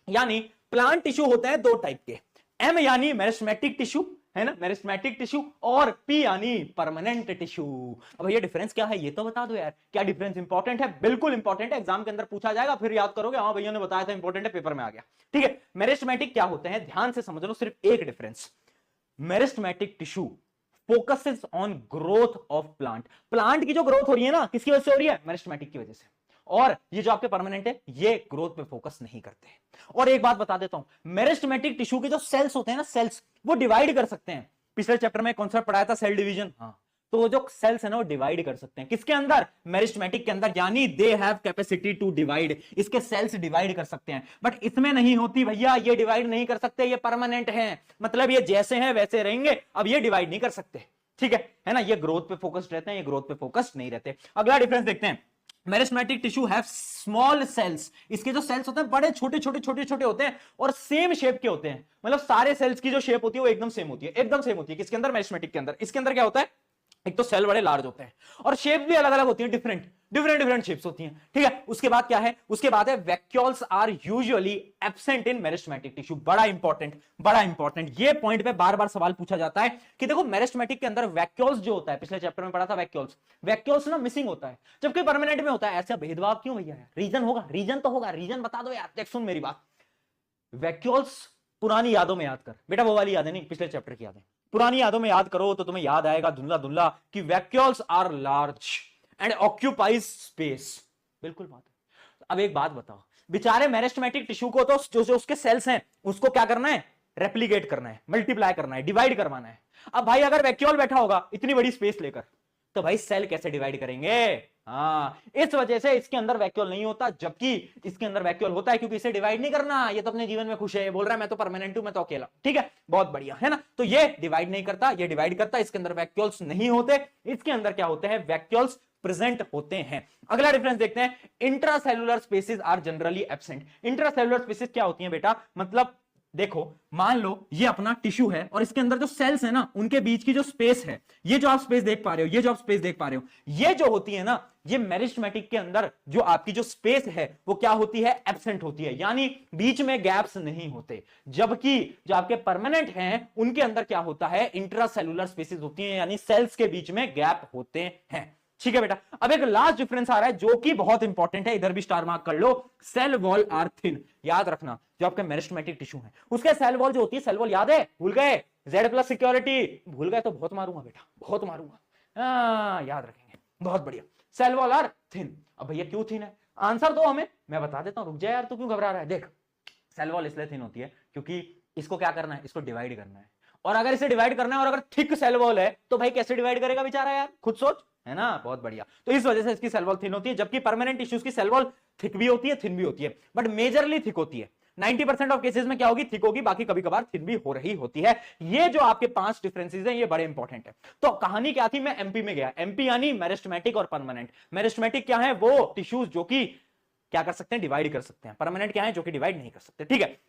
यानी plant tissue होते हैं दो टाइप के, एम यानी मेरिस्टेमेटिक टिश्यू, है ना, मेरिस्टेमेटिक टिश्यू, और पी यानी परमानेंट टिश्यू। अब भैया डिफरेंस क्या है ये तो बता दो यार, क्या डिफरेंस इंपॉर्टेंट है? बिल्कुल इंपॉर्टेंट है, एग्जाम के अंदर पूछा जाएगा, फिर याद करोगे हाँ भैया ने बताया था इंपॉर्टेंट है, पेपर में आ गया। ठीक है, मेरिस्टेमेटिक क्या होते हैं ध्यान से समझ लो, सिर्फ एक difference, meristematic tissue focuses on growth of plant, plant की जो ग्रोथ हो रही है ना किसकी वजह से हो रही है? मेरिस्टेमेटिक की वजह से। और ये जो आपके परमानेंट है ये ग्रोथ पे फोकस नहीं करते। और एक बात बता देता हूं, मेरिस्टेमेटिक टिश्यू के जो सेल्स होते हैं ना, सेल्स वो डिवाइड कर सकते हैं। पिछले चैप्टर में कॉन्सेप्ट पढ़ाया था सेल डिवीजन, हाँ, तो वो जो सेल्स है ना वो डिवाइड कर सकते हैं किसके अंदर? मेरिस्टेमेटिक के अंदर, यानी they have capacity to divide, इसके सेल्स डिवाइड कर सकते हैं। बट इसमें नहीं होती भैया, ये डिवाइड नहीं कर सकते, ये परमानेंट है, मतलब ये जैसे हैं वैसे रहेंगे, अब ये डिवाइड नहीं कर सकते। ठीक है ना, ये ग्रोथ पे फोकस्ड रहते हैं, ये ग्रोथ पे फोकस्ड नहीं रहते। अगला डिफरेंस देखते हैं, meristematic tissue have small cells, इसके जो सेल्स होते हैं बड़े छोटे छोटे छोटे छोटे होते हैं और सेम शेप के होते हैं, मतलब सारे सेल्स की जो शेप होती है वो एकदम सेम होती है, एकदम सेम होती है। किसके अंदर? मेरिस्टेमेटिक के अंदर। इसके अंदर क्या होता है, एक तो सेल बड़े लार्ज होते हैं और शेप भी अलग अलग होती है, डिफरेंट डिफरेंट शेप्स होती हैं। ठीक है, उसके बाद क्या है? उसके बाद है vacuoles are usually absent in meristematic tissue. बड़ा इंपॉर्टेंट, बड़ा इंपॉर्टेंट, ये पॉइंट पे बार बार सवाल पूछा जाता है कि देखो मेरिस्टेमेटिक के अंदर वैक्यूल्स जो होता है, पिछले चैप्टर में पढ़ा था वैक्यूल्स, वैक्यूल्स ना मिसिंग होता है जबकि परमानेंट में होता है। ऐसा भेदभाव क्यों भैया? रीजन होगा, रीजन तो होगा, रीजन बता दो यार। देख सुन मेरी बात, वैक्यूल्स पुरानी यादों में याद कर बेटा, वो वाली यादें नहीं, पिछले चैप्टर की यादें, पुरानी यादों में याद करो तो तुम्हें याद आएगा धुंधला धुंधला कि vacuoles are large and occupies space. बिल्कुल बात है। अब एक बात बताओ, बेचारे मेरिस्टेमेटिक टिश्यू को तो जो उसके सेल्स हैं उसको क्या करना है? रेप्लिकेट करना है, मल्टीप्लाई करना है, डिवाइड करवाना है। अब भाई अगर वैक्यूल बैठा होगा इतनी बड़ी स्पेस लेकर, तो भाई सेल कैसे डिवाइड करेंगे? हाँ, इस वजह से इसके अंदर वैक्यूल नहीं होता, जबकि इसके अंदर वैक्यूल होता है क्योंकि इसे डिवाइड नहीं करना, ये तो अपने जीवन में खुश है, बोल रहा है मैं तो परमानेंट हूं, मैं तो अकेला। ठीक है, बहुत बढ़िया, है ना। तो ये डिवाइड नहीं करता, ये डिवाइड करता, इसके अंदर वैक्यूल्स नहीं होते। इसके अंदर क्या होते हैं? वैक्यूल्स प्रेजेंट होते हैं। अगला डिफरेंस देखते हैं, intracellular spaces are generally absent. Intracellular spaces क्या होती है बेटा? मतलब देखो, मान लो ये अपना टिश्यू है और इसके अंदर जो सेल्स है ना उनके बीच की जो स्पेस है, ये जो आप स्पेस देख पा रहे हो, ये जो आप स्पेस देख पा रहे हो, ये जो होती है ना, ये मेरिस्टेमेटिक के अंदर जो आपकी जो स्पेस है वो क्या होती है? एब्सेंट होती है, यानी बीच में गैप्स नहीं होते। जबकि जो आपके परमानेंट हैं उनके अंदर क्या होता है? इंट्रासेलुलर स्पेसिस होती है, यानी सेल्स के बीच में गैप होते हैं। ठीक है बेटा, अब एक लास्ट डिफरेंस आ रहा है जो कि बहुत इंपॉर्टेंट है, इधर भी स्टार मार्क कर लो, सेल वॉल आर थिन। याद रखना, जो आपका मेरिस्टेमेटिक टिश्यू है उसके सेल वॉल जो होती है, सेल वॉल याद है? भूल गए? जेड प्लस सिक्योरिटी भूल गए तो बहुत मारूंगा बेटा, बहुत मारूंगा। याद रखेंगे, बहुत बढ़िया। Cell wall are thin. अब भैया क्यों थिन है? आंसर दो हमें, मैं बता देता हूं, रुक जा यार, तू क्यों घबरा रहा है? देख, सेल वॉल इसलिए थिन होती है क्योंकि इसको क्या करना है? इसको डिवाइड करना है, और अगर इसे डिवाइड करना है और अगर थिक सेल वॉल है तो भाई कैसे डिवाइड करेगा बेचारा यार? खुद सोच, है ना। बहुत बढ़िया, तो इस वजह से इसकी सेल वॉल थिन होती है, जबकि परमानेंट टिश्यूज की सेल वॉल थिक भी होती है, थिन भी होती है, बट मेजरली थिक होती है। 90% ऑफ केसेस में क्या होगी? थिक होगी, बाकी कभी कभार थिन भी हो रही होती है। ये जो आपके 5 डिफरेंसेस हैं ये बड़े इंपॉर्टेंट है। तो कहानी क्या थी? मैं एमपी में गया, एमपी यानी मेरिस्टेमेटिक और परमानेंट। मेरिस्टेमेटिक क्या है? वो टिश्यूज जो कि क्या कर सकते हैं? डिवाइड कर सकते हैं। परमानेंट क्या है? जो कि डिवाइड नहीं कर सकते। ठीक है।